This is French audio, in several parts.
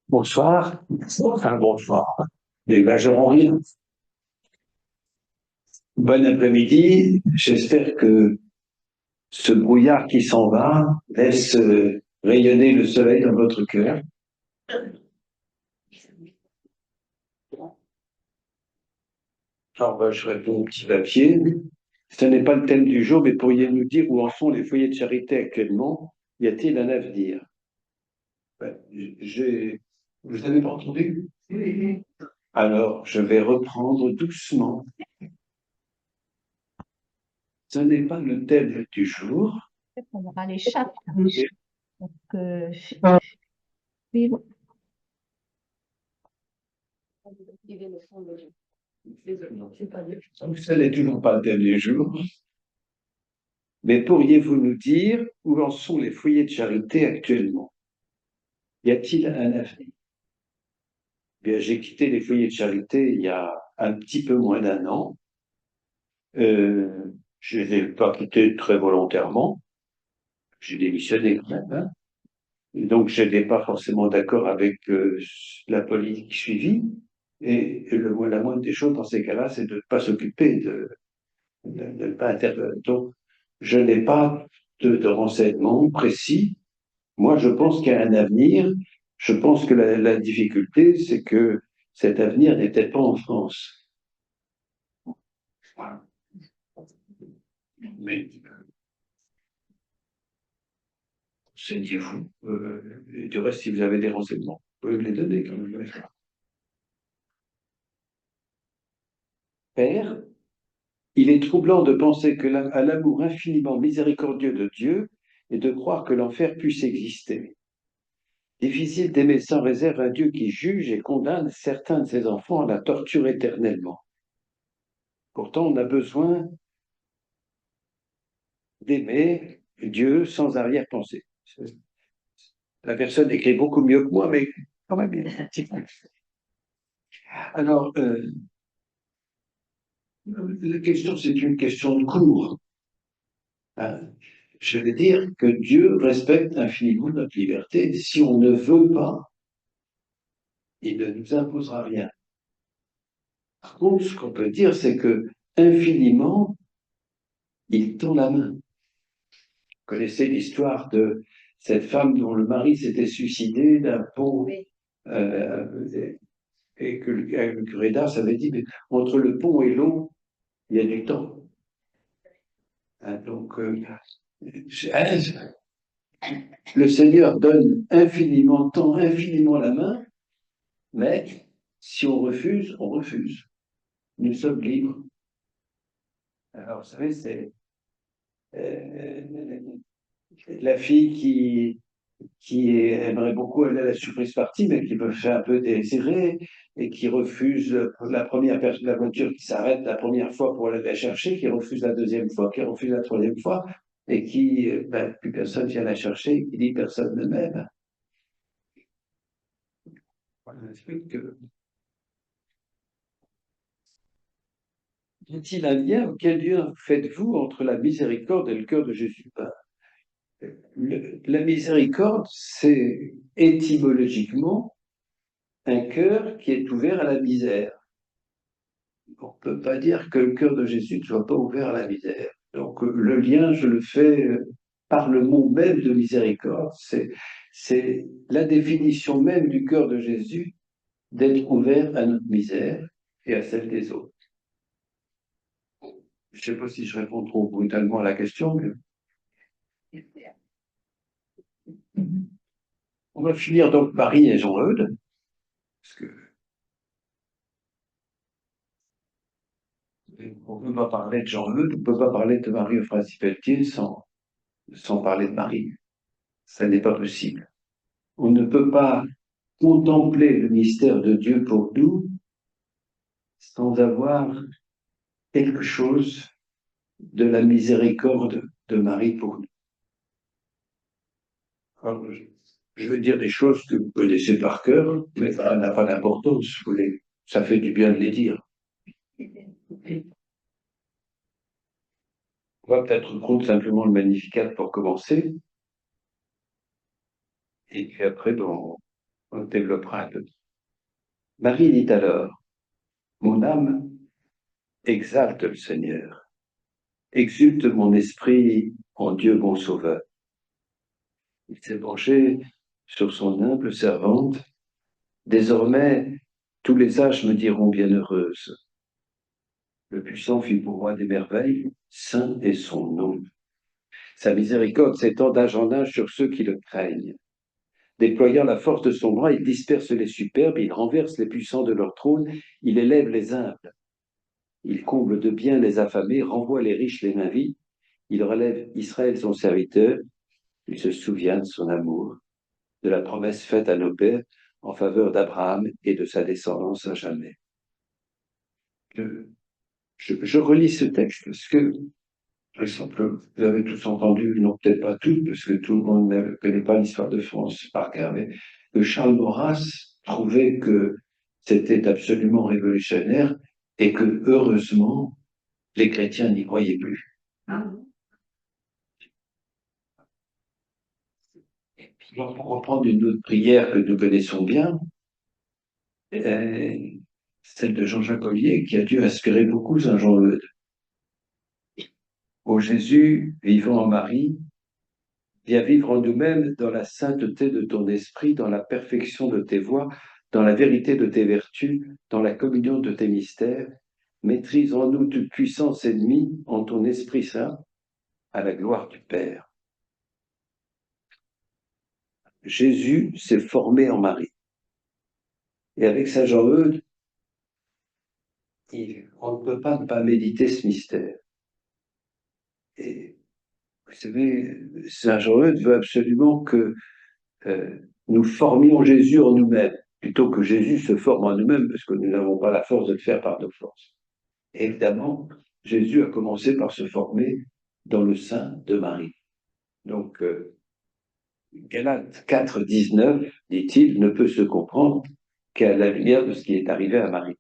Bonsoir. Enfin, bonsoir. N'exagérons rien. Bon après-midi. J'espère que ce brouillard qui s'en va laisse rayonner le soleil dans votre cœur. Alors, je réponds au petit papier. Ce n'est pas le thème du jour, mais pourriez-vous nous dire où en sont les foyers de charité actuellement? Y a-t-il un avenir? Ben, vous n'avez pas entendu? Alors, je vais reprendre doucement. Ce n'est pas le thème du jour. On aura les chats. Donc, Ce n'est toujours pas le thème du jour. Mais pourriez-vous nous dire où en sont les foyers de charité actuellement? Y a-t-il un avenir? Bien, j'ai quitté les foyers de charité il y a un petit peu moins d'un an. Je ne les ai pas quittés très volontairement. J'ai démissionné quand même, hein. Et donc, je n'étais pas forcément d'accord avec la politique suivie. Et la moindre des choses dans ces cas-là, c'est de ne pas s'occuper, de ne pas intervenir. Donc, je n'ai pas de renseignements précis. Moi, je pense qu'il y a un avenir. Je pense que la difficulté, c'est que cet avenir n'était pas en France. Voilà. Mais renseignez-vous. Du reste, si vous avez des renseignements, vous pouvez me les donner quand même. Père, il est troublant de penser à l'amour infiniment miséricordieux de Dieu et de croire que l'enfer puisse exister. Difficile d'aimer sans réserve un Dieu qui juge et condamne certains de ses enfants à la torture éternellement. Pourtant, on a besoin d'aimer Dieu sans arrière-pensée. La personne écrit beaucoup mieux que moi, mais quand même, il y a un petit peu. Alors, la question, c'est une question de cours. Je vais dire que Dieu respecte infiniment notre liberté. Si on ne veut pas, il ne nous imposera rien. Par contre, ce qu'on peut dire, c'est que infiniment, il tend la main. Vous connaissez l'histoire de cette femme dont le mari s'était suicidé d'un pont, oui. Et que le curé d'Ars avait dit, mais entre le pont et l'eau, il y a du temps. Donc, le Seigneur donne infiniment, tend infiniment la main, mais si on refuse, on refuse. Nous sommes libres. Alors, vous savez, c'est euh, la fille qui aimerait beaucoup aller à la surprise party, mais qui me fait un peu désirer et qui refuse la première personne de la voiture qui s'arrête la première fois pour aller la chercher, qui refuse la deuxième fois, qui refuse la troisième fois, et qui, plus personne vient la chercher, qui dit personne ne m'aime. Voilà, que... Y a-t-il un lien? Quel lien faites-vous entre la miséricorde et le cœur de Jésus? La miséricorde, c'est étymologiquement un cœur qui est ouvert à la misère. On ne peut pas dire que le cœur de Jésus ne soit pas ouvert à la misère. Donc le lien, je le fais par le mot même de miséricorde. C'est la définition même du cœur de Jésus d'être ouvert à notre misère et à celle des autres. Je ne sais pas si je réponds trop brutalement à la question, mais on va finir donc Marie et Jean-Eudes, parce que on ne peut pas parler de Jean-Eudes, on ne peut pas parler de Marie-Euphrase-Pelletier sans parler de Marie. Ça n'est pas possible. On ne peut pas contempler le mystère de Dieu pour nous sans avoir quelque chose de la miséricorde de Marie pour nous. Alors, je vais dire des choses que vous connaissez par cœur, mais ça n'a pas d'importance. Ça fait du bien de les dire. On va peut-être prendre simplement le Magnificat pour commencer. Et puis après, bon, On développera un peu. Marie dit alors, mon âme exalte le Seigneur, exulte mon esprit en Dieu mon Sauveur. Il s'est penché sur son humble servante. Désormais, tous les âges me diront bienheureuse. Le puissant fit pour moi des merveilles, saint est son nom. Sa miséricorde s'étend d'âge en âge sur ceux qui le craignent. Déployant la force de son bras, il disperse les superbes, il renverse les puissants de leur trône, il élève les humbles. Il comble de bien les affamés, renvoie les riches les mains vides, il relève Israël son serviteur, il se souvient de son amour, de la promesse faite à nos pères en faveur d'Abraham et de sa descendance à jamais. Je relis ce texte parce que, par exemple, vous avez tous entendu, non peut-être pas tous, parce que tout le monde ne connaît pas l'histoire de France par cœur, mais que Charles Maurras trouvait que c'était absolument révolutionnaire et que, heureusement, les chrétiens n'y croyaient plus. Et puis, pour reprendre une autre prière que nous connaissons bien, celle de Jean-Jacques Ollier, qui a dû inspirer beaucoup Saint Jean-Eudes. Ô Jésus, vivant en Marie, viens vivre en nous-mêmes dans la sainteté de ton esprit, dans la perfection de tes voies, dans la vérité de tes vertus, dans la communion de tes mystères. Maîtrise en nous toute puissance ennemie en ton Esprit Saint, à la gloire du Père. Jésus s'est formé en Marie. Et avec Saint Jean-Eudes, on ne peut pas ne pas méditer ce mystère. Et vous savez, Saint Jean-Eudes veut absolument que nous formions Jésus en nous-mêmes, plutôt que Jésus se forme en nous-mêmes, parce que nous n'avons pas la force de le faire par nos forces. Et évidemment, Jésus a commencé par se former dans le sein de Marie. Donc, Galates 4, 19, dit-il, ne peut se comprendre qu'à la lumière de ce qui est arrivé à Marie.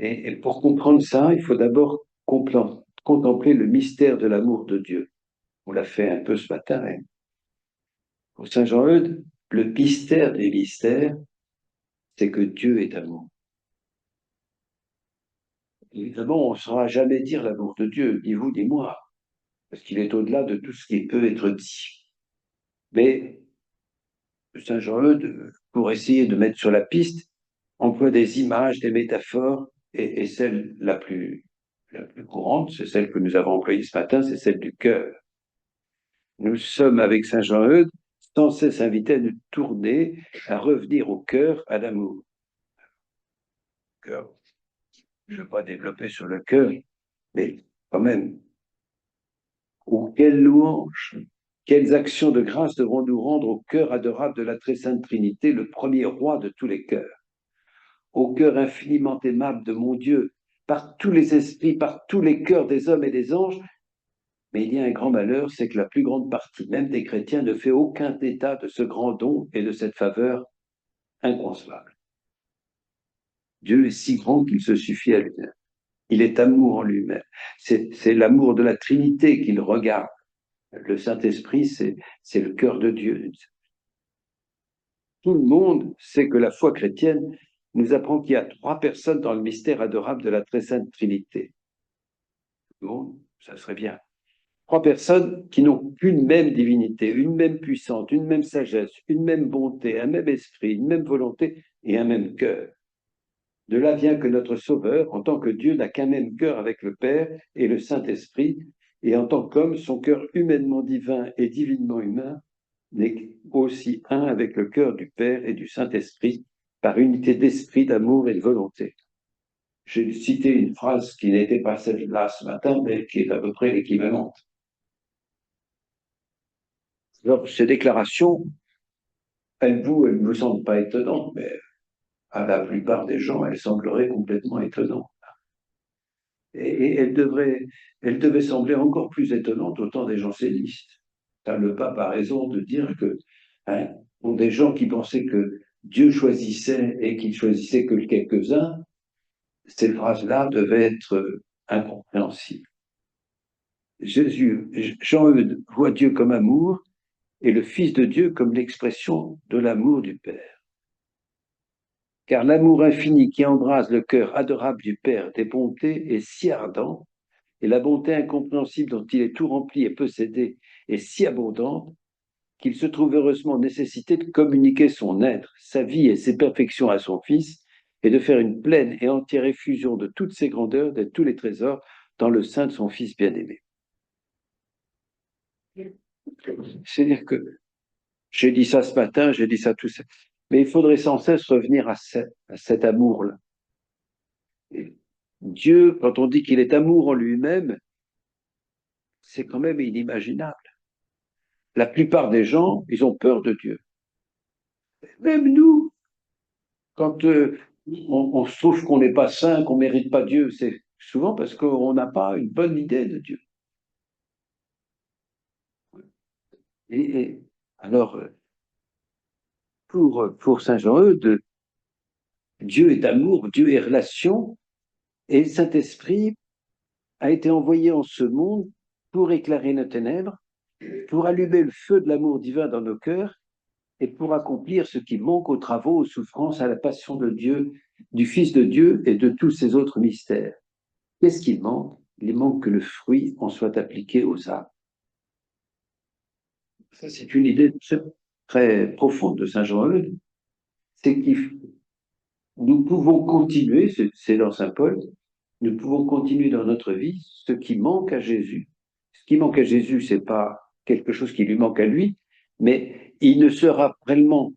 Et pour comprendre ça, il faut d'abord contempler le mystère de l'amour de Dieu. On l'a fait un peu ce matin. Hein. Pour Saint Jean-Eudes, le mystère des mystères, c'est que Dieu est amour. Évidemment, on ne saura jamais dire l'amour de Dieu, ni vous ni moi, parce qu'il est au-delà de tout ce qui peut être dit. Mais Saint Jean-Eudes, pour essayer de mettre sur la piste, emploie des images, des métaphores, et celle la plus courante, c'est celle que nous avons employée ce matin, c'est celle du cœur. Nous sommes, avec Saint Jean-Eudes, sans cesse invités à nous tourner, à revenir au cœur, à l'amour. Cœur. Je ne vais pas développer sur le cœur, mais quand même, oh, quelle louange, quelles actions de grâce devons-nous rendre au cœur adorable de la très sainte Trinité, le premier roi de tous les cœurs. Au cœur infiniment aimable de mon Dieu, par tous les esprits, par tous les cœurs des hommes et des anges. Mais il y a un grand malheur, c'est que la plus grande partie même des chrétiens ne fait aucun état de ce grand don et de cette faveur inconcevable. Dieu est si grand qu'il se suffit à lui-même. Il est amour en lui-même. C'est l'amour de la Trinité qu'il regarde. Le Saint-Esprit, c'est le cœur de Dieu. Tout le monde sait que la foi chrétienne nous apprend qu'il y a 3 personnes dans le mystère adorable de la très sainte Trinité. Bon, ça serait bien. 3 personnes qui n'ont qu'une même divinité, une même puissance, une même sagesse, une même bonté, un même esprit, une même volonté et un même cœur. De là vient que notre Sauveur, en tant que Dieu, n'a qu'un même cœur avec le Père et le Saint-Esprit, et en tant qu'homme, son cœur humainement divin et divinement humain n'est aussi un avec le cœur du Père et du Saint-Esprit, par unité d'esprit, d'amour et de volonté. J'ai cité une phrase qui n'était pas celle-là ce matin, mais qui est à peu près l'équivalente. Alors, ces déclarations, elles ne vous semblent pas étonnantes, mais à la plupart des gens, elles sembleraient complètement étonnantes. Et elles devaient sembler encore plus étonnantes au temps des jansénistes. Le pape a raison de dire que pour des gens qui pensaient que Dieu choisissait et qu'il choisissait que quelques-uns, ces phrases-là devaient être incompréhensibles. Jean-Eudes voit Dieu comme amour, et le Fils de Dieu comme l'expression de l'amour du Père. Car l'amour infini qui embrase le cœur adorable du Père des bontés est si ardent, et la bonté incompréhensible dont il est tout rempli et possédé est si abondante, qu'il se trouve heureusement nécessité de communiquer son être, sa vie et ses perfections à son Fils, et de faire une pleine et entière effusion de toutes ses grandeurs, de tous les trésors, dans le sein de son Fils bien-aimé. C'est-à-dire que j'ai dit ça ce matin, j'ai dit ça tout ça, mais il faudrait sans cesse revenir à cet amour-là. Dieu, quand on dit qu'il est amour en lui-même, c'est quand même inimaginable. La plupart des gens, ils ont peur de Dieu. Même nous, quand on se trouve qu'on n'est pas saint, qu'on ne mérite pas Dieu, c'est souvent parce qu'on n'a pas une bonne idée de Dieu. Et alors, pour Saint Jean-Eudes, Dieu est amour, Dieu est relation, et le Saint-Esprit a été envoyé en ce monde pour éclairer nos ténèbres, pour allumer le feu de l'amour divin dans nos cœurs et pour accomplir ce qui manque aux travaux, aux souffrances, à la passion de Dieu, du Fils de Dieu et de tous ces autres mystères. Qu'est-ce qu'il manque? Il manque que le fruit en soit appliqué aux âmes. Ça, c'est une idée très profonde de Saint Jean-Eudes. C'est que nous pouvons continuer, c'est dans Saint Paul, nous pouvons continuer dans notre vie ce qui manque à Jésus. Ce qui manque à Jésus, c'est pas quelque chose qui lui manque à lui, mais il ne sera réellement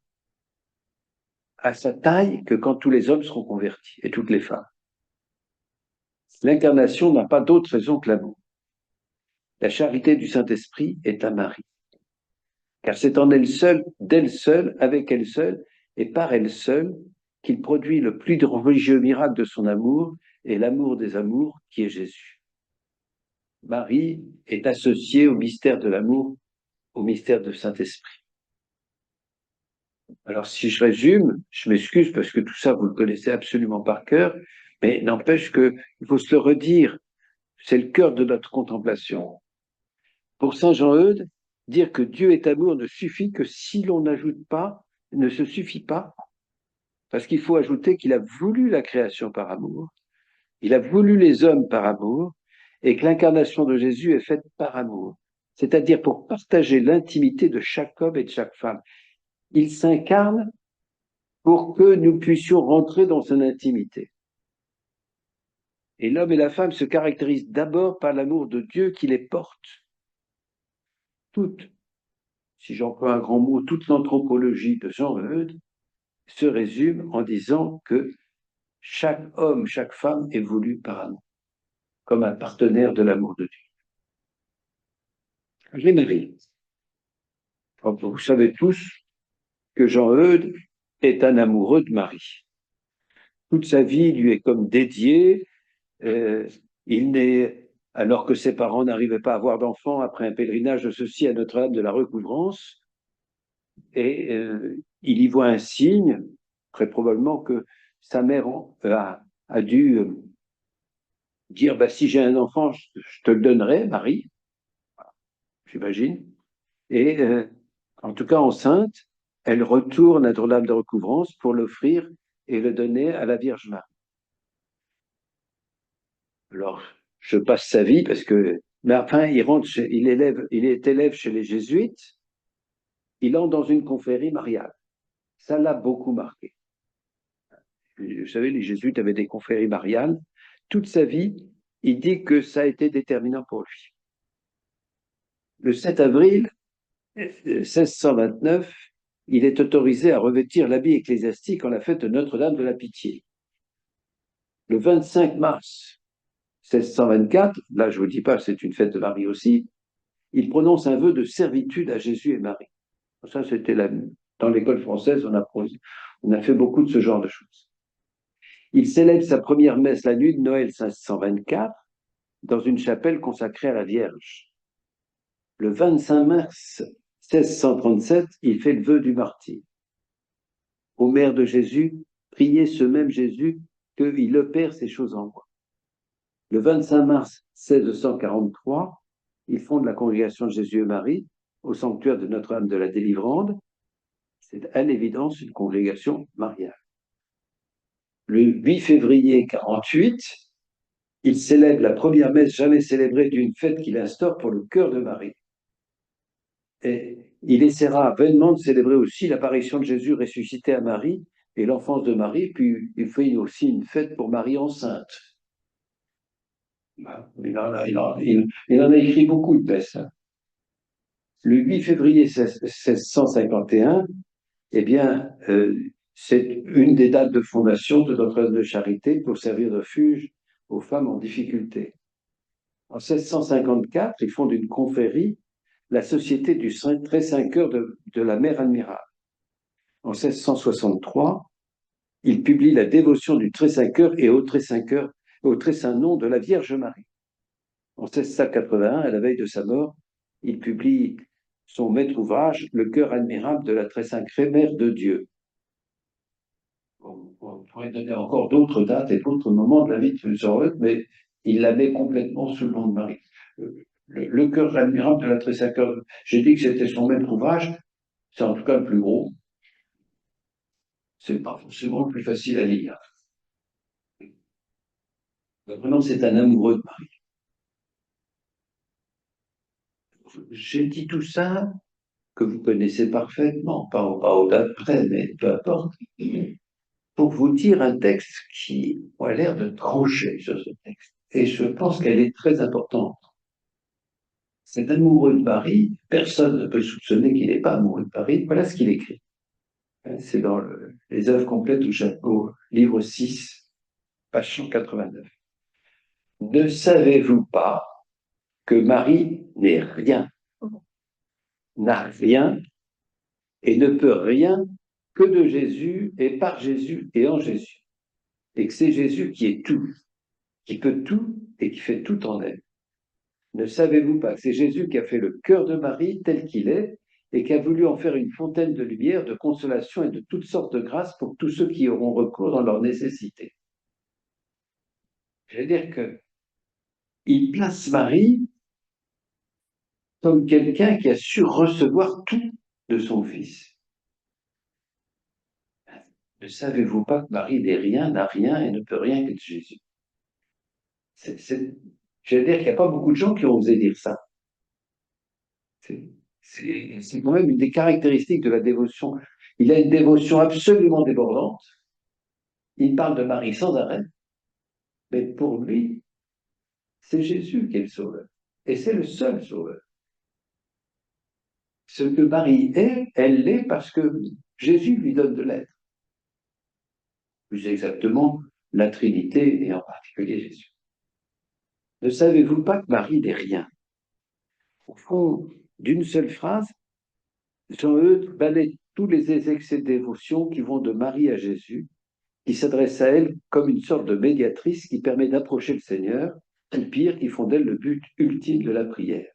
à sa taille que quand tous les hommes seront convertis et toutes les femmes. L'incarnation n'a pas d'autre raison que l'amour. La charité du Saint-Esprit est à Marie, car c'est en elle seule, d'elle seule, avec elle seule et par elle seule qu'il produit le plus religieux miracle de son amour et l'amour des amours qui est Jésus. Marie est associée au mystère de l'amour, au mystère du Saint-Esprit. Alors, si je résume, je m'excuse parce que tout ça, vous le connaissez absolument par cœur, mais n'empêche qu'il faut se le redire, c'est le cœur de notre contemplation. Pour Saint Jean-Eudes, dire que Dieu est amour ne suffit que si l'on n'ajoute pas, ne se suffit pas, parce qu'il faut ajouter qu'il a voulu la création par amour, il a voulu les hommes par amour, et que l'incarnation de Jésus est faite par amour, c'est-à-dire pour partager l'intimité de chaque homme et de chaque femme. Il s'incarne pour que nous puissions rentrer dans son intimité. Et l'homme et la femme se caractérisent d'abord par l'amour de Dieu qui les porte. Toute, si j'emploie un grand mot, toute l'anthropologie de Jean-Eudes se résume en disant que chaque homme, chaque femme est voulu par amour, comme un partenaire de l'amour de Dieu. Marie. Vous savez tous que Jean-Eudes est un amoureux de Marie. Toute sa vie lui est comme dédiée. Il naît alors que ses parents n'arrivaient pas à avoir d'enfants après un pèlerinage de ceux-ci à Notre-Dame de la Recouvrance. Et il y voit un signe, très probablement que sa mère a dû dire bah, si j'ai un enfant, je te le donnerai, Marie, j'imagine. Et en tout cas, enceinte, elle retourne à Notre-Dame de Recouvrance pour l'offrir et le donner à la Vierge Marie. Alors, je passe sa vie parce que, mais enfin, il est élève chez les jésuites, il entre dans une confrérie mariale. Ça l'a beaucoup marqué. Vous savez, les jésuites avaient des confréries mariales. Toute sa vie, il dit que ça a été déterminant pour lui. Le 7 avril 1629, il est autorisé à revêtir l'habit ecclésiastique en la fête de Notre-Dame de la Pitié. Le 25 mars 1624, là je ne vous dis pas, c'est une fête de Marie aussi, il prononce un vœu de servitude à Jésus et Marie. Ça, c'était dans l'école française, on a fait beaucoup de ce genre de choses. Il célèbre sa première messe la nuit de Noël 1624 dans une chapelle consacrée à la Vierge. Le 25 mars 1637, il fait le vœu du martyr. Ô Mère de Jésus, priez ce même Jésus qu'il opère ces choses en moi. Le 25 mars 1643, il fonde la congrégation de Jésus et Marie au sanctuaire de Notre-Dame de la Délivrande, c'est à l'évidence une congrégation mariale. Le 8 février 48, il célèbre la première messe jamais célébrée d'une fête qu'il instaure pour le cœur de Marie. Et il essaiera vainement de célébrer aussi l'apparition de Jésus ressuscité à Marie et l'enfance de Marie, puis il fait aussi une fête pour Marie enceinte. Il en a écrit beaucoup de messes. Le 8 février 1651, eh bien, c'est une des dates de fondation de Notre-Dame de Charité pour servir de refuge aux femmes en difficulté. En 1654, ils fondent une confrérie, la Société du Très Saint-Cœur de la Mère Admirable. En 1663, il publie la dévotion du Très Saint-Cœur et au Très Saint-Cœur, au Très Saint Nom de la Vierge Marie. En 1681, à la veille de sa mort, il publie son maître ouvrage, Le cœur admirable de la Très Sainte Mère de Dieu. On pourrait donner encore d'autres dates et d'autres moments de la vie de Jean-Eudes, mais il la met complètement sous le nom de Marie. Le cœur admirable de la Très Sainte Cœur, j'ai dit que c'était son maître ouvrage, c'est en tout cas le plus gros. C'est pas forcément le plus facile à lire. Vraiment, c'est un amoureux de Marie. J'ai dit tout ça que vous connaissez parfaitement, pas aux dates près, mais peu importe, pour vous dire un texte qui a l'air de trancher sur ce texte. Et je pense qu'elle est très importante. Cet amoureux de Marie, personne ne peut soupçonner qu'il n'est pas amoureux de Marie. Voilà ce qu'il écrit. C'est dans les œuvres complètes au livre 6, page 189. Ne savez-vous pas que Marie n'est rien, n'a rien et ne peut rien que de Jésus et par Jésus et en Jésus. Et que c'est Jésus qui est tout, qui peut tout et qui fait tout en elle. Ne savez-vous pas que c'est Jésus qui a fait le cœur de Marie tel qu'il est et qui a voulu en faire une fontaine de lumière, de consolation et de toutes sortes de grâces pour tous ceux qui auront recours dans leur nécessité. Je veux dire qu'il place Marie comme quelqu'un qui a su recevoir tout de son Fils. Ne savez-vous pas que Marie n'est rien, n'a rien et ne peut rien que de Jésus? Je veux dire qu'il n'y a pas beaucoup de gens qui ont osé dire ça. C'est quand même une des caractéristiques de la dévotion. Il a une dévotion absolument débordante. Il parle de Marie sans arrêt. Mais pour lui, c'est Jésus qui est le sauveur. Et c'est le seul sauveur. Ce que Marie est, elle l'est parce que Jésus lui donne de l'être. Plus exactement, la Trinité et en particulier Jésus. Ne savez-vous pas que Marie n'est rien? Au fond, d'une seule phrase, Jean-Eudes balaie tous les excès de dévotion qui vont de Marie à Jésus, qui s'adresse à elle comme une sorte de médiatrice qui permet d'approcher le Seigneur, ou pire, qui font d'elle le but ultime de la prière.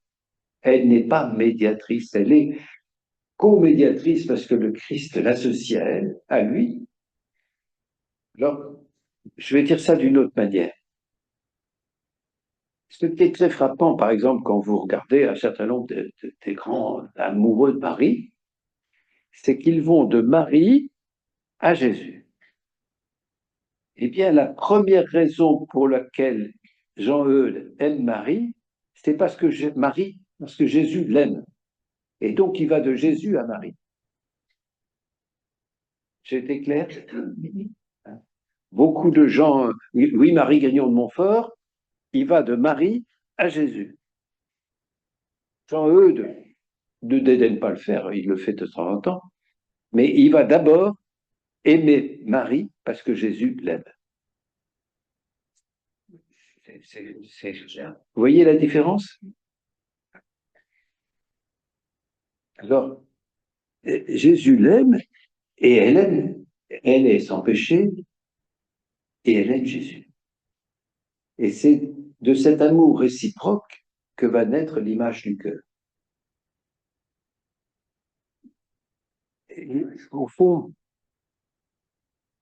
Elle n'est pas médiatrice, elle est co-médiatrice parce que le Christ l'associe à elle, à lui. Alors, je vais dire ça d'une autre manière. Ce qui est très frappant, par exemple, quand vous regardez un certain nombre des grands amoureux de Marie, c'est qu'ils vont de Marie à Jésus. Eh bien, la première raison pour laquelle Jean-Eudes aime Marie, c'est parce que Jésus l'aime. Et donc, il va de Jésus à Marie. J'ai été clair? Beaucoup de gens, oui, Marie Grignon de Montfort, il va de Marie à Jésus. Jean-Eudes ne dédaigne pas le faire, il le fait de temps en temps, mais il va d'abord aimer Marie parce que Jésus l'aime. Vous voyez la différence? Alors, Jésus l'aime et elle aime. Elle est sans péché et elle aime Jésus. Et c'est de cet amour réciproque que va naître l'image du cœur. Et, au fond,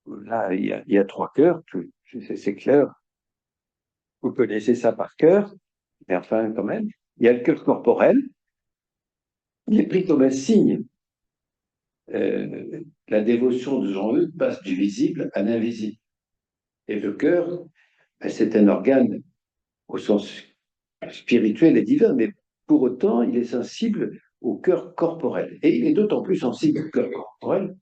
là, il y a trois cœurs, c'est clair. Vous connaissez ça par cœur, mais enfin, quand même. Il y a le cœur corporel, Il est pris comme un signe. La dévotion de Jean-Eudes passe du visible à l'invisible. Et le cœur, ben, c'est un organe au sens spirituel et divin, mais pour autant, il est sensible au cœur corporel. Et il est d'autant plus sensible au cœur corporel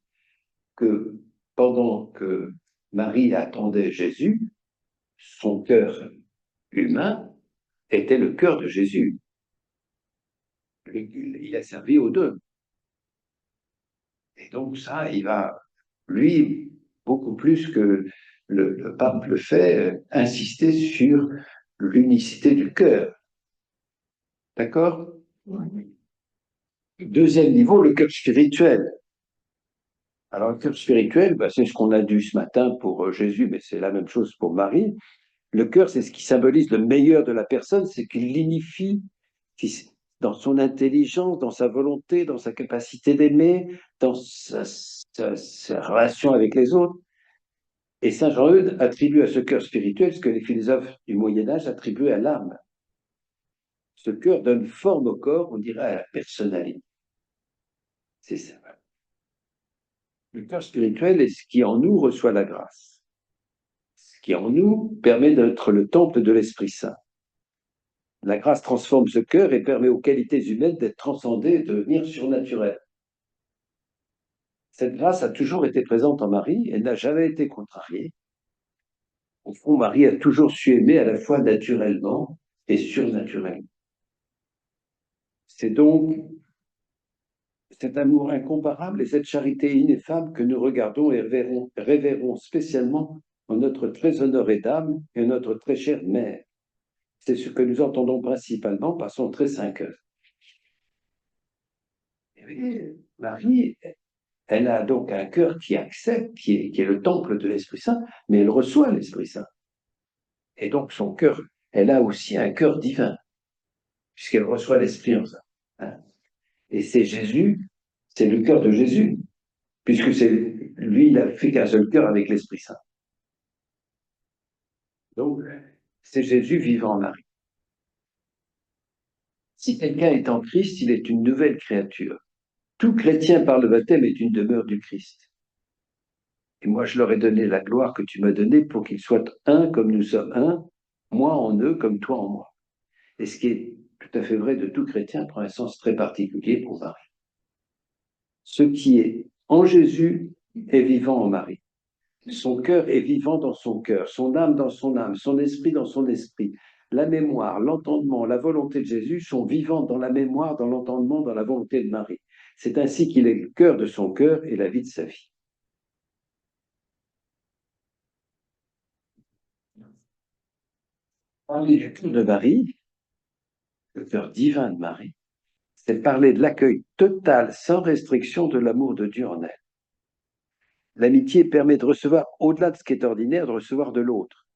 que pendant que Marie attendait Jésus, son cœur humain était le cœur de Jésus. Il a servi aux deux. Et donc ça, il va, lui, beaucoup plus que le pape le fait, insister sur l'unicité du cœur. D'accord? Deuxième niveau, le cœur spirituel. Alors, le cœur spirituel, ben, c'est ce qu'on a dit ce matin pour Jésus, mais c'est la même chose pour Marie. Le cœur, c'est ce qui symbolise le meilleur de la personne, c'est qu'il l'inifie dans son intelligence, dans sa volonté, dans sa capacité d'aimer, dans sa relation avec les autres. Et Saint Jean-Eudes attribue à ce cœur spirituel ce que les philosophes du Moyen-Âge attribuaient à l'âme. Ce cœur donne forme au corps, on dirait à la personnalité. C'est ça. Le cœur spirituel est ce qui en nous reçoit la grâce. Ce qui en nous permet d'être le temple de l'Esprit Saint. La grâce transforme ce cœur et permet aux qualités humaines d'être transcendées et de devenir surnaturelles. Cette grâce a toujours été présente en Marie, elle n'a jamais été contrariée. Au fond, Marie a toujours su aimer à la fois naturellement et surnaturellement. C'est donc cet amour incomparable et cette charité ineffable que nous regardons et révérons spécialement en notre très honorée dame et notre très chère mère. C'est ce que nous entendons principalement par son très saint cœur. Marie, elle a donc un cœur qui accepte, qui est le temple de l'Esprit Saint, mais elle reçoit l'Esprit Saint. Et donc son cœur, elle a aussi un cœur divin, puisqu'elle reçoit l'Esprit en ça. Hein. Et c'est Jésus, c'est le cœur de Jésus, puisque c'est lui, il n'a fait qu'un seul cœur avec l'Esprit Saint. Donc, c'est Jésus vivant en Marie. Si quelqu'un est en Christ, il est une nouvelle créature. Tout chrétien par le baptême est une demeure du Christ. Et moi, je leur ai donné la gloire que tu m'as donnée pour qu'ils soient un comme nous sommes un, moi en eux comme toi en moi. Et ce qui est tout à fait vrai de tout chrétien prend un sens très particulier pour Marie. Ce qui est en Jésus est vivant en Marie. Son cœur est vivant dans son cœur, son âme dans son âme, son esprit dans son esprit. La mémoire, l'entendement, la volonté de Jésus sont vivants dans la mémoire, dans l'entendement, dans la volonté de Marie. C'est ainsi qu'il est le cœur de son cœur et la vie de sa vie. Parler du cœur de Marie, le cœur divin de Marie, c'est parler de l'accueil total, sans restriction de l'amour de Dieu en elle. L'amitié permet de recevoir, au-delà de ce qui est ordinaire, de recevoir de l'autre.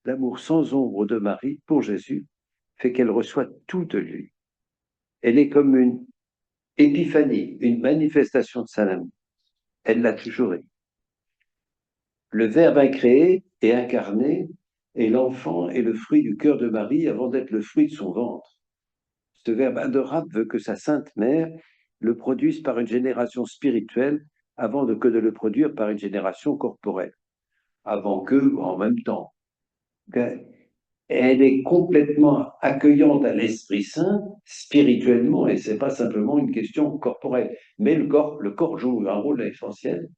L'amour sans ombre de Marie pour Jésus fait qu'elle reçoit tout de lui. Elle est comme une épiphanie, une manifestation de sa amour. Elle l'a toujours été. Le Verbe incréé et incarné, et l'enfant est le fruit du cœur de Marie avant d'être le fruit de son ventre. Ce Verbe adorable veut que sa sainte mère le produise par une génération spirituelle avant que de le produire par une génération corporelle. Avant que, en même temps. Elle est complètement accueillante à l'Esprit Saint spirituellement, et c'est pas simplement une question corporelle. Mais le corps joue un rôle essentiel.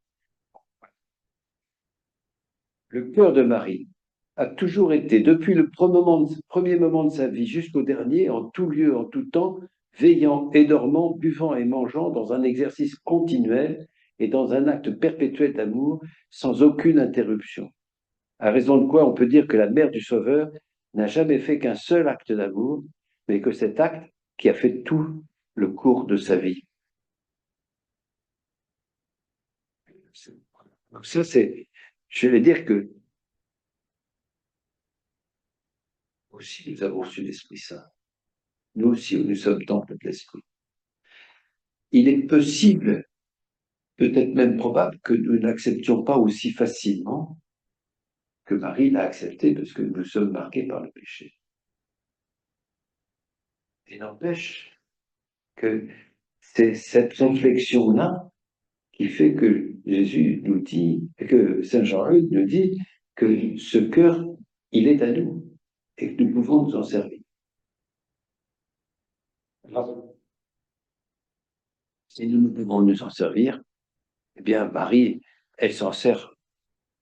Le cœur de Marie a toujours été, depuis le premier moment de sa vie jusqu'au dernier, en tout lieu, en tout temps, veillant et dormant, buvant et mangeant dans un exercice continuel et dans un acte perpétuel d'amour, sans aucune interruption. À raison de quoi on peut dire que la mère du Sauveur n'a jamais fait qu'un seul acte d'amour, mais que cet acte qui a fait tout le cours de sa vie. Donc ça, je vais dire que aussi nous avons reçu l'Esprit Saint. Nous aussi, nous sommes temple de l'Esprit. Il est possible, peut-être même probable, que nous n'acceptions pas aussi facilement que Marie l'a accepté, parce que nous sommes marqués par le péché. Et n'empêche que c'est cette réflexion-là qui fait que Jésus nous dit, que Saint Jean-Eudes nous dit que ce cœur, il est à nous et que nous pouvons nous en servir. Alors, si nous pouvons nous en servir, eh bien, Marie, elle s'en sert,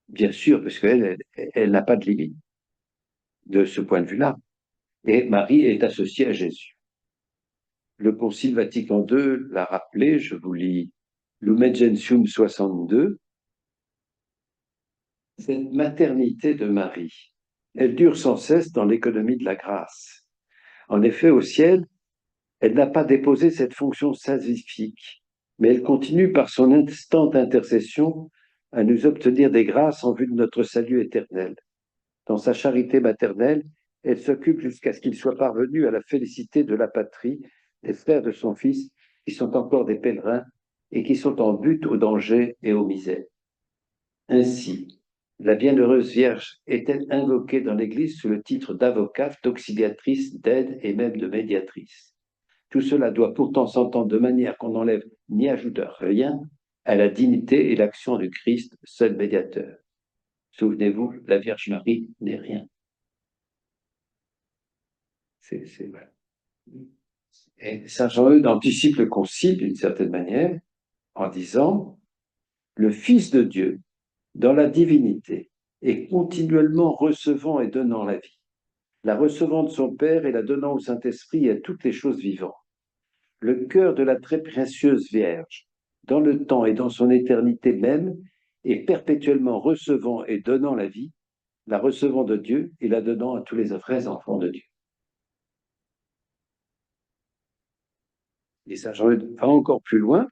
bien sûr, parce qu'elle n'a pas de limite de ce point de vue-là. Et Marie est associée à Jésus. Le Concile Vatican II l'a rappelé, je vous lis Lumen Gentium 62. Cette maternité de Marie, elle dure sans cesse dans l'économie de la grâce. En effet, au ciel, elle n'a pas déposé cette fonction salvifique, mais elle continue par son instante intercession à nous obtenir des grâces en vue de notre salut éternel. Dans sa charité maternelle, elle s'occupe jusqu'à ce qu'il soit parvenu à la félicité de la patrie, des frères de son Fils, qui sont encore des pèlerins et qui sont en butte au danger et aux misères. Ainsi, la bienheureuse Vierge est-elle invoquée dans l'Église sous le titre d'avocate, d'auxiliatrice, d'aide et même de médiatrice. Tout cela doit pourtant s'entendre de manière qu'on n'enlève ni ajoute rien à la dignité et l'action du Christ, seul médiateur. Souvenez-vous, la Vierge Marie n'est rien. Voilà. Et Saint Jean-Eudes anticipe le concile d'une certaine manière en disant « Le Fils de Dieu, dans la divinité, est continuellement recevant et donnant la vie, la recevant de son Père et la donnant au Saint-Esprit et à toutes les choses vivantes. Le cœur de la très précieuse Vierge, dans le temps et dans son éternité même, est perpétuellement recevant et donnant la vie, la recevant de Dieu et la donnant à tous les vrais enfants de Dieu. » Et Saint Jean-Eudes va encore plus loin.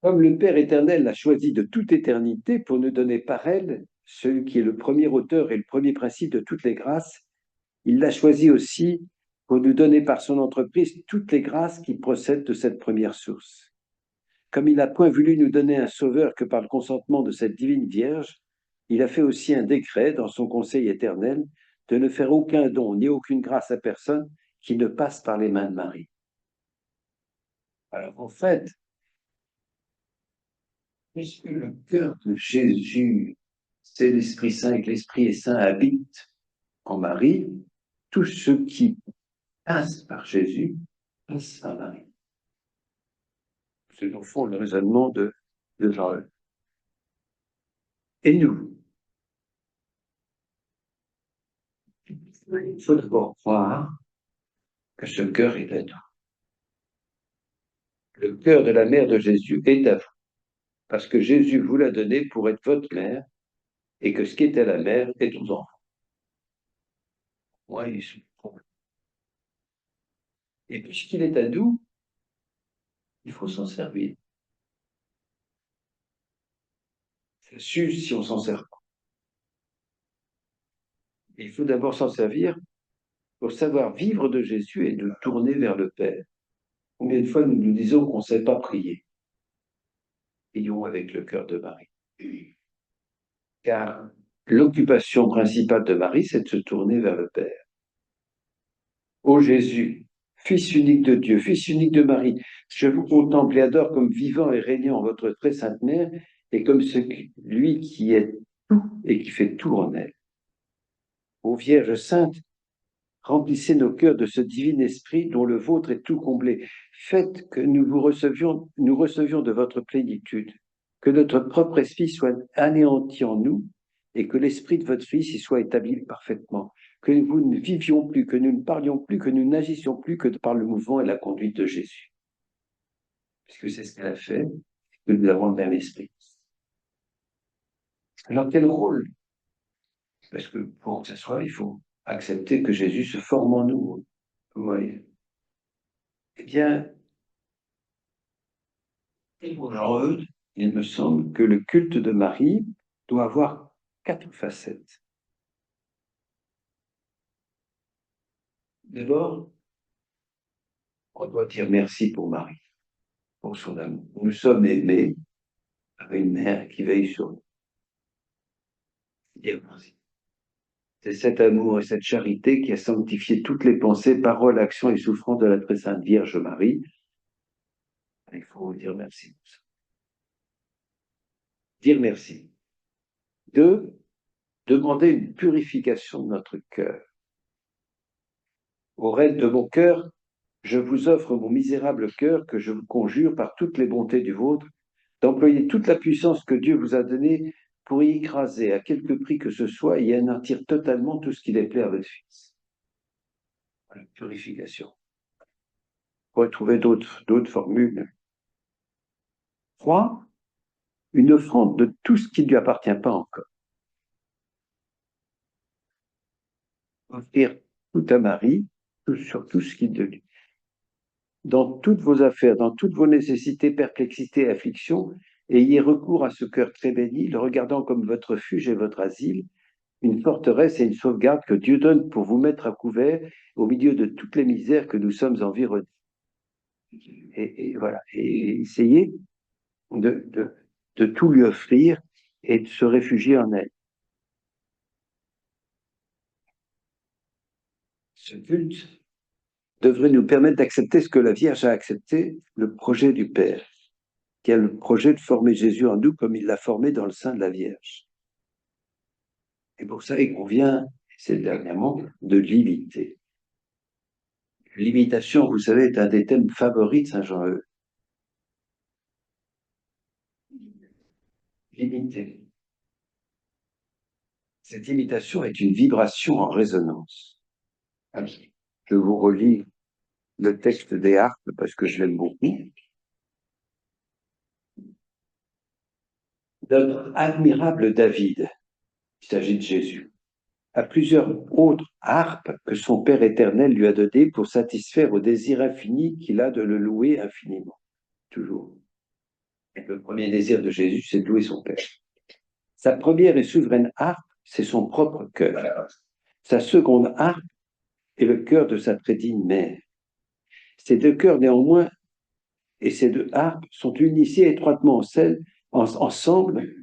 Comme le Père éternel l'a choisi de toute éternité pour nous donner par elle, celui qui est le premier auteur et le premier principe de toutes les grâces, il l'a choisi aussi pour nous donner par son entreprise toutes les grâces qui procèdent de cette première source. Comme il n'a point voulu nous donner un sauveur que par le consentement de cette divine Vierge, il a fait aussi un décret dans son conseil éternel de ne faire aucun don ni aucune grâce à personne qui ne passe par les mains de Marie. Alors en fait, puisque le cœur de Jésus, c'est l'Esprit Saint et que l'Esprit Saint habite en Marie, tout ce qui passe par Jésus passe par Marie. C'est au fond le raisonnement de Jean-Eudes. Et nous, il faut d'abord croire que ce cœur est à nous. Le cœur de la mère de Jésus est à vous, parce que Jésus vous l'a donné pour être votre mère, et que ce qui est à la mère est aux enfants. Moi, et puisqu'il est à nous, il faut s'en servir. Ça s'use si on s'en sert pas. Il faut d'abord s'en servir pour savoir vivre de Jésus et de tourner vers le Père. Combien de fois nous nous disons qu'on ne sait pas prier? Prions avec le cœur de Marie. Car l'occupation principale de Marie, c'est de se tourner vers le Père. Ô Jésus, Fils unique de Dieu, Fils unique de Marie, je vous contemple et adore comme vivant et régnant en votre très sainte mère et comme celui qui est tout et qui fait tout en elle. Ô Vierge sainte, remplissez nos cœurs de ce divin esprit dont le vôtre est tout comblé. Faites que nous recevions de votre plénitude, que notre propre esprit soit anéanti en nous et que l'esprit de votre Fils y soit établi parfaitement. Que nous ne vivions plus, que nous ne parlions plus, que nous n'agissions plus que par le mouvement et la conduite de Jésus. Puisque c'est ce qu'elle a fait, que nous avons le même esprit. Alors quel rôle? Parce que pour que ça soit, il faut accepter que Jésus se forme en nous. Vous voyez. Eh bien, pour Jean-Eudes, il me semble que le culte de Marie doit avoir 4 facettes. D'abord, on doit dire merci pour Marie, pour son amour. Nous sommes aimés par une mère qui veille sur nous. Dire merci. C'est cet amour et cette charité qui a sanctifié toutes les pensées, paroles, actions et souffrances de la très sainte Vierge Marie. Il faut vous dire merci pour ça. Dire merci. 2, demander une purification de notre cœur. Au reste de mon cœur, je vous offre mon misérable cœur que je vous conjure par toutes les bontés du vôtre d'employer toute la puissance que Dieu vous a donnée pour y écraser à quelque prix que ce soit et y anéantir totalement tout ce qui déplaît à votre Fils. Voilà, purification. On pourrait trouver d'autres formules. 3, une offrande de tout ce qui ne lui appartient pas encore. Offrir tout à Marie, sur tout ce qui de lui. Dans toutes vos affaires, dans toutes vos nécessités, perplexités, afflictions, ayez recours à ce cœur très béni, le regardant comme votre refuge et votre asile, une forteresse et une sauvegarde que Dieu donne pour vous mettre à couvert au milieu de toutes les misères que nous sommes environnés. Et voilà, et essayez de tout lui offrir et de se réfugier en elle. Ce culte devrait nous permettre d'accepter ce que la Vierge a accepté, le projet du Père, qui a le projet de former Jésus en nous comme il l'a formé dans le sein de la Vierge. Et pour ça, il convient, c'est dernièrement, de l'imiter. L'imitation, vous savez, est un des thèmes favoris de Saint Jean-Eudes. L'imiter. Cette imitation est une vibration en résonance. Je vous relis le texte des harpes parce que je l'aime beaucoup. Notre admirable David, il s'agit de Jésus, a plusieurs autres harpes que son Père éternel lui a données pour satisfaire au désir infini qu'il a de le louer infiniment. Toujours. Le premier désir de Jésus, c'est de louer son Père. Sa première et souveraine harpe, c'est son propre cœur. Sa seconde harpe est le cœur de sa très digne mère. Ces deux cœurs, néanmoins, et ces deux harpes sont unies si étroitement ensemble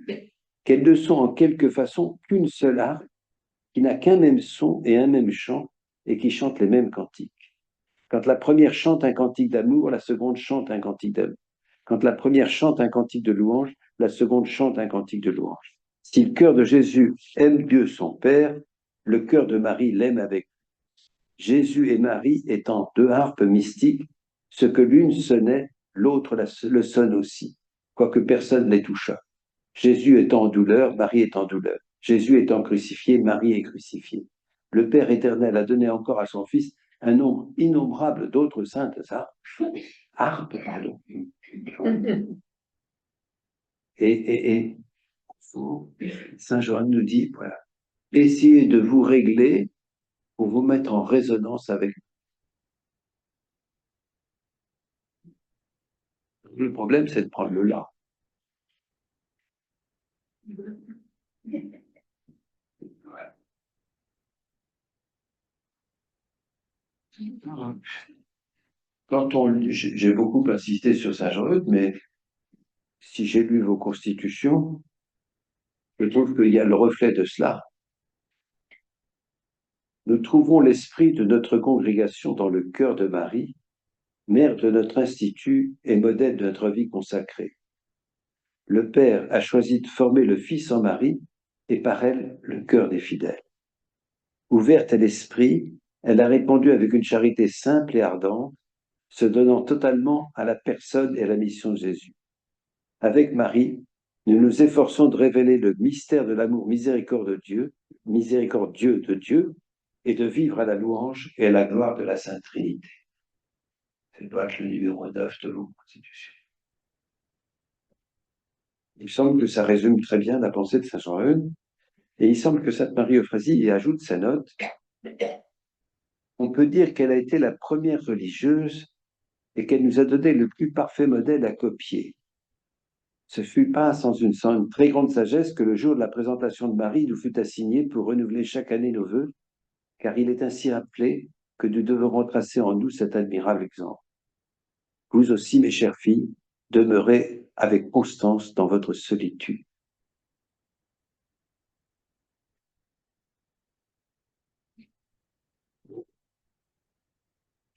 qu'elles ne sont en quelque façon qu'une seule harpe qui n'a qu'un même son et un même chant et qui chante les mêmes cantiques. Quand la première chante un cantique d'amour, la seconde chante un cantique d'amour. Quand la première chante un cantique de louange, la seconde chante un cantique de louange. Si le cœur de Jésus aime Dieu son Père, le cœur de Marie l'aime avec lui. Jésus et Marie étant deux harpes mystiques, ce que l'une sonnait, l'autre le sonne aussi, quoique personne ne les toucha. Jésus étant en douleur, Marie est en douleur. Jésus étant crucifié, Marie est crucifiée. Le Père éternel a donné encore à son Fils un nombre innombrable d'autres saintes harpes. Et Saint Jean nous dit, voilà, essayez de vous régler pour vous mettre en résonance avec lui. Le problème, c'est de prendre le là. J'ai beaucoup insisté sur Saint Jean-Eudes, mais si j'ai lu vos constitutions, je trouve qu'il y a le reflet de cela. Nous trouvons l'esprit de notre congrégation dans le cœur de Marie, mère de notre institut et modèle de notre vie consacrée. Le Père a choisi de former le Fils en Marie et par elle le cœur des fidèles. Ouverte à l'esprit, elle a répondu avec une charité simple et ardente, se donnant totalement à la personne et à la mission de Jésus. Avec Marie, nous nous efforçons de révéler le mystère de l'amour miséricordieux de Dieu, et de vivre à la louange et à la gloire de la Sainte Trinité. C'est doit être le numéro 9 de vos constitutions. Il semble que ça résume très bien la pensée de Saint Jean-Eudes, et il semble que Sainte Marie-Euphrasie y ajoute sa note. On peut dire qu'elle a été la première religieuse et qu'elle nous a donné le plus parfait modèle à copier. Ce fut pas sans une très grande sagesse que le jour de la présentation de Marie nous fut assigné pour renouveler chaque année nos vœux, car il est ainsi appelé que nous devons retracer en nous cet admirable exemple. Vous aussi, mes chères filles, demeurez avec constance dans votre solitude.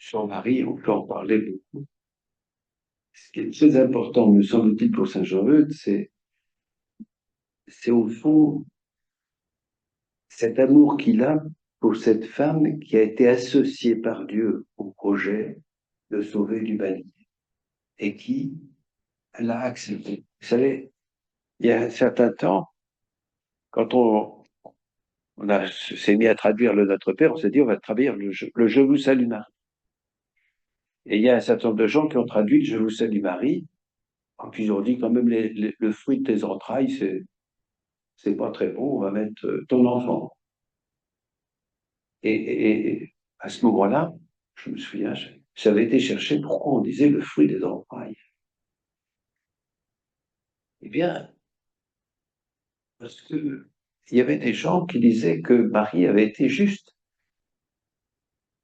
Son mari, on peut en parler beaucoup. Ce qui est très important, me semble-t-il, pour Saint Jean-Eudes, c'est au fond cet amour qu'il a pour cette femme qui a été associée par Dieu au projet de sauver l'humanité et qui l'a accepté. Vous savez, il y a un certain temps, quand s'est mis à traduire le Notre Père, on s'est dit on va traduire le Je vous salue Marie. Et il y a un certain nombre de gens qui ont traduit le Je vous salue Marie, et puis ils ont dit quand même le fruit de tes entrailles, c'est pas très bon, on va mettre ton enfant. Et à ce moment-là, je me souviens, j'avais été chercher pourquoi on disait le fruit des entrailles. Eh bien, parce que il y avait des gens qui disaient que Marie avait été juste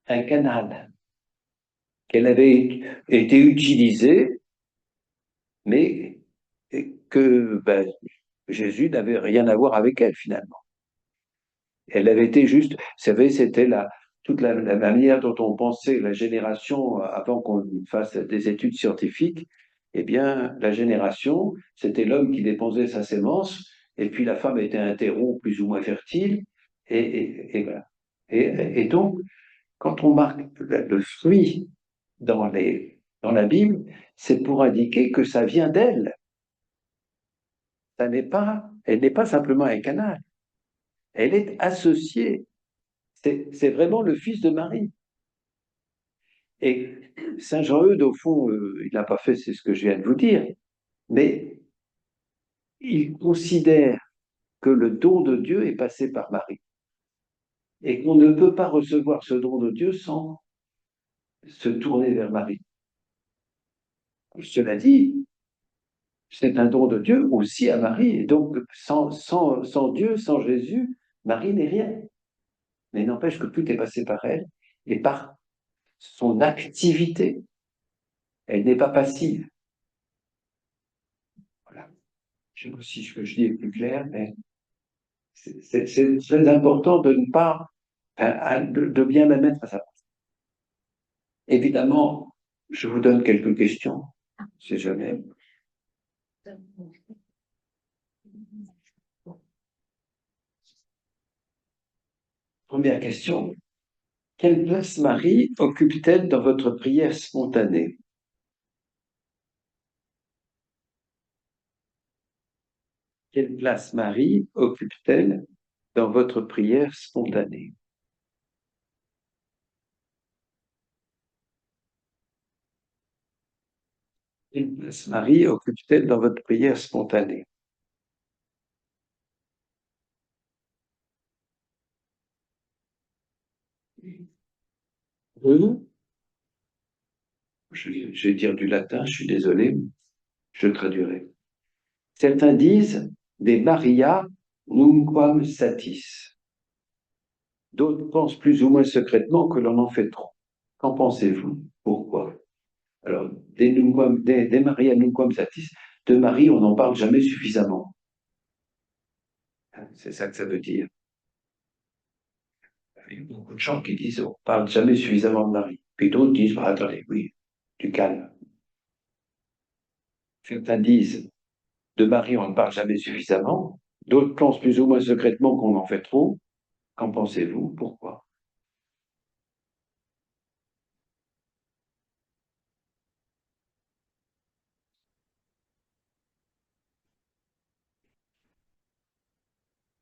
un canal, qu'elle avait été utilisée, mais que Jésus n'avait rien à voir avec elle finalement. Elle avait été juste, vous savez, c'était toute la manière dont on pensait la génération avant qu'on fasse des études scientifiques. Eh bien, la génération, c'était l'homme qui déposait sa sémence, et puis la femme était un terreau plus ou moins fertile, et voilà. Et donc, quand on marque le fruit dans la Bible, c'est pour indiquer que ça vient d'elle. Elle n'est pas simplement un canal. Elle est associée. C'est vraiment le fils de Marie. Et Saint Jean-Eudes, au fond, il n'a pas fait, c'est ce que je viens de vous dire, mais il considère que le don de Dieu est passé par Marie et qu'on ne peut pas recevoir ce don de Dieu sans se tourner vers Marie. Cela dit, c'est un don de Dieu aussi à Marie, et donc sans Dieu, sans Jésus, Marie n'est rien. Mais n'empêche que tout est passé par elle et par son activité. Elle n'est pas passive. Voilà. Je ne sais pas si ce que je dis est plus clair, mais c'est très important de ne pas, de bien la mettre à sa place. Évidemment, je vous donne quelques questions, si jamais. Première question. Quelle place Marie occupe-t-elle dans votre prière spontanée? Quelle place Marie occupe-t-elle dans votre prière spontanée? Quelle place Marie occupe-t-elle dans votre prière spontanée? Deux. Je vais dire du latin, je suis désolé, je traduirai. Certains disent des Maria nunquam satis. D'autres pensent plus ou moins secrètement que l'on en fait trop. Qu'en pensez-vous? Pourquoi? Alors, des Maria nunquam satis, de Marie, on n'en parle jamais suffisamment. C'est ça que ça veut dire. Il y a beaucoup de gens qui disent on ne parle jamais suffisamment de Marie. Puis d'autres disent attendez, oui, du calme. Certains disent de Marie, on ne parle jamais suffisamment. D'autres pensent plus ou moins secrètement qu'on en fait trop. Qu'en pensez-vous? Pourquoi?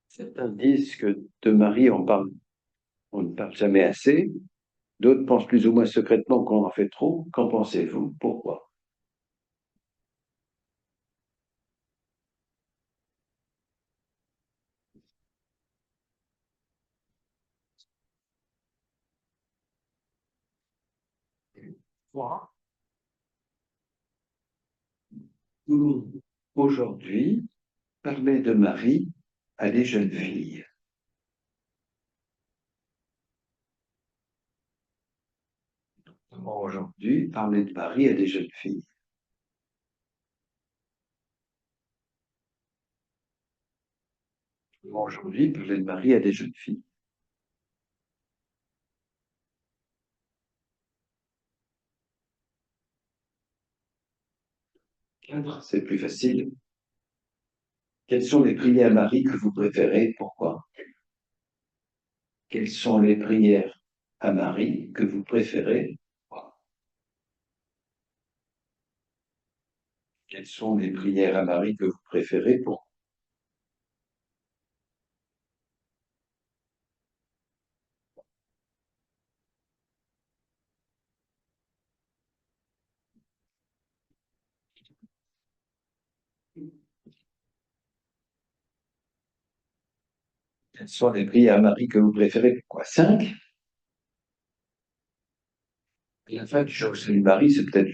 Certains disent que de Marie, on ne parle jamais assez. D'autres pensent plus ou moins secrètement qu'on en fait trop. Qu'en pensez-vous? Pourquoi? Moi, nous, aujourd'hui, parler de Marie à des jeunes filles. Aujourd'hui, parler de Marie à des jeunes filles. Aujourd'hui, parler de Marie à des jeunes filles. C'est plus facile. Quelles sont les prières Marie que vous préférez? Pourquoi? Quelles sont les prières à Marie que vous préférez? Pourquoi? Quelles sont les prières à Marie que vous préférez? Pourquoi? Quelles sont les prières à Marie que vous préférez? Pourquoi? 5? La fin du jour du Marie, c'est peut-être,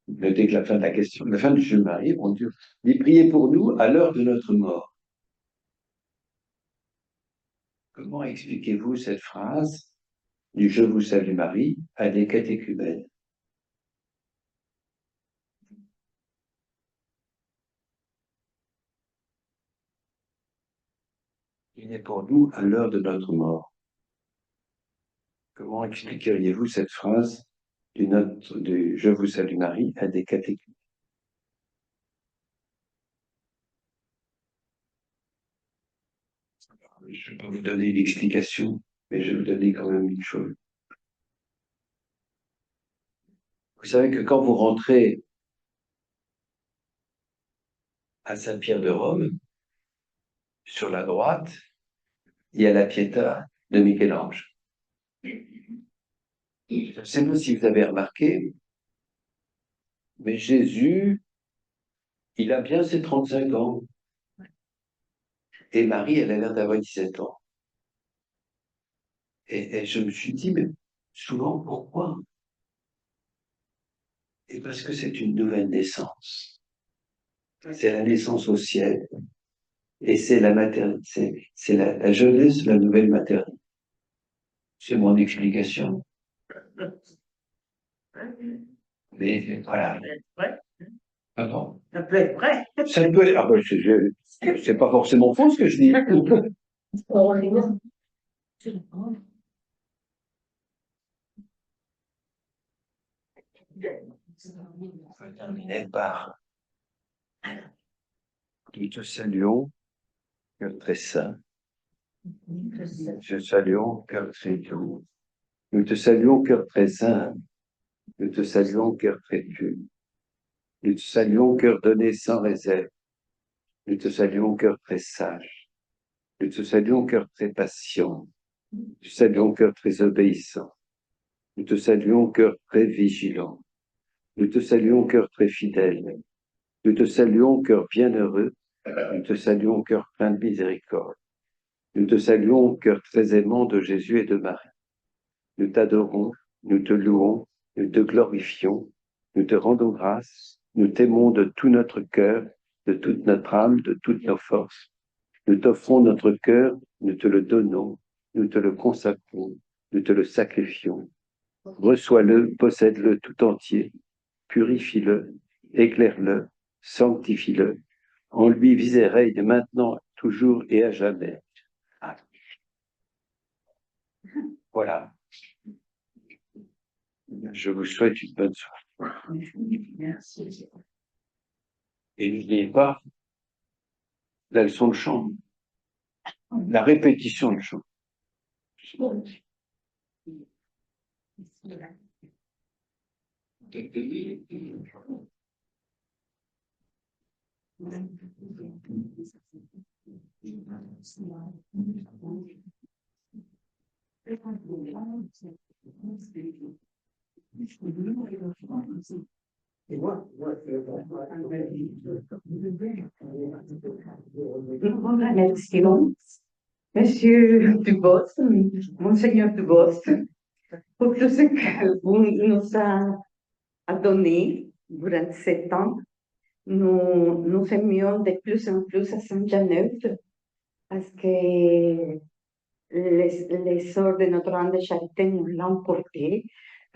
notez que la fin de la question, la fin du jour du Marie, mon Dieu, dit priez pour nous à l'heure de notre mort. Comment expliquez-vous cette phrase du Je vous salue Marie à des catéchumènes? Il est pour nous à l'heure de notre mort. Comment expliqueriez-vous cette phrase du Je vous salue Marie à des catéchumènes? Je ne vais pas vous donner l'explication, mais je vais vous donner quand même une chose. Vous savez que quand vous rentrez à Saint-Pierre de Rome, sur la droite, il y a la Pietà de Michel-Ange. Je ne sais pas si vous avez remarqué, mais Jésus, il a bien ses 35 ans. Et Marie, elle a l'air d'avoir 17 ans. Et je me suis dit, mais souvent, pourquoi? Et parce que c'est une nouvelle naissance. C'est la naissance au ciel. Et c'est la maternité, c'est la jeunesse de la nouvelle maternité. C'est mon explication. Mais voilà. Pardon? Ça peut être vrai. Ça peut être. Ah ben, c'est pas forcément faux ce que je dis. On va terminer par nous te saluons, cœur très saint. Nous te saluons, cœur très doux. Nous te saluons, cœur très saint. Nous te saluons, cœur très pur. Nous te saluons, cœur donné sans réserve. Nous te saluons, cœur très sage. Nous te saluons, cœur très patient. Nous te saluons, cœur très obéissant. Nous te saluons, cœur très vigilant. Nous te saluons, cœur très fidèle. Nous te saluons, cœur bienheureux. Nous te saluons, cœur plein de miséricorde. Nous te saluons, cœur très aimant de Jésus et de Marie. Nous t'adorons, nous te louons, nous te glorifions, nous te rendons grâce, nous t'aimons de tout notre cœur, de toute notre âme, de toutes nos forces. Nous t'offrons notre cœur, nous te le donnons, nous te le consacrons, nous te le sacrifions. Reçois-le, possède-le tout entier, purifie-le, éclaire-le, sanctifie-le. En lui vis et règne maintenant, toujours et à jamais. Amen. Voilà. Je vous souhaite une bonne soirée. Merci. Et n'oubliez pas la leçon de chant, la répétition de chant. Remercions Monsieur Dubos, Monseigneur Dubos, pour tout ce que vous nous a donné durant 7 ans. Nous aimions de plus en plus à Saint-Jean-Neuve parce que les sœurs de Notre-Dame de Charité nous l'ont porté.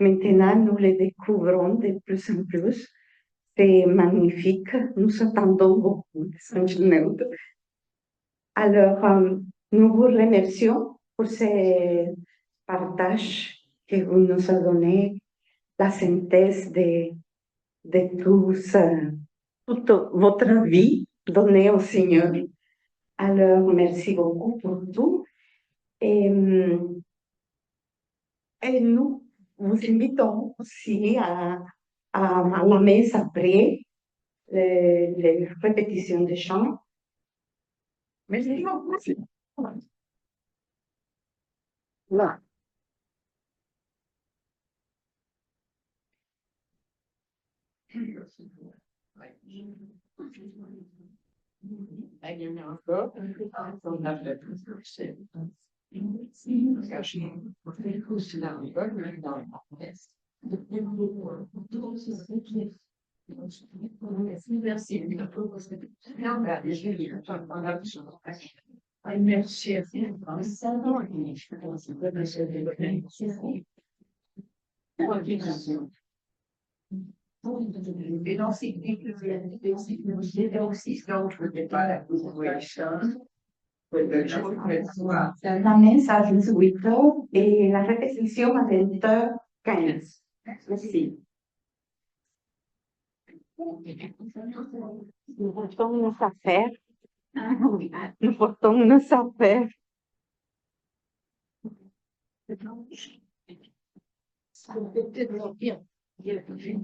Maintenant, nous les découvrons de plus en plus. C'est magnifique. Nous attendons beaucoup de Saint-Jean-Neuve. Alors, nous vous remercions pour ce partage que vous nous avez donné, la synthèse de de toute votre vie donnée au Seigneur. Alors, merci beaucoup pour tout. Et, et nous vous invitons aussi à la messe après les répétitions de chants. Merci beaucoup. Là. La messe à 18h et la répétition à 20h15. Merci. Nous portons nos affaires. Nous portons nos affaires.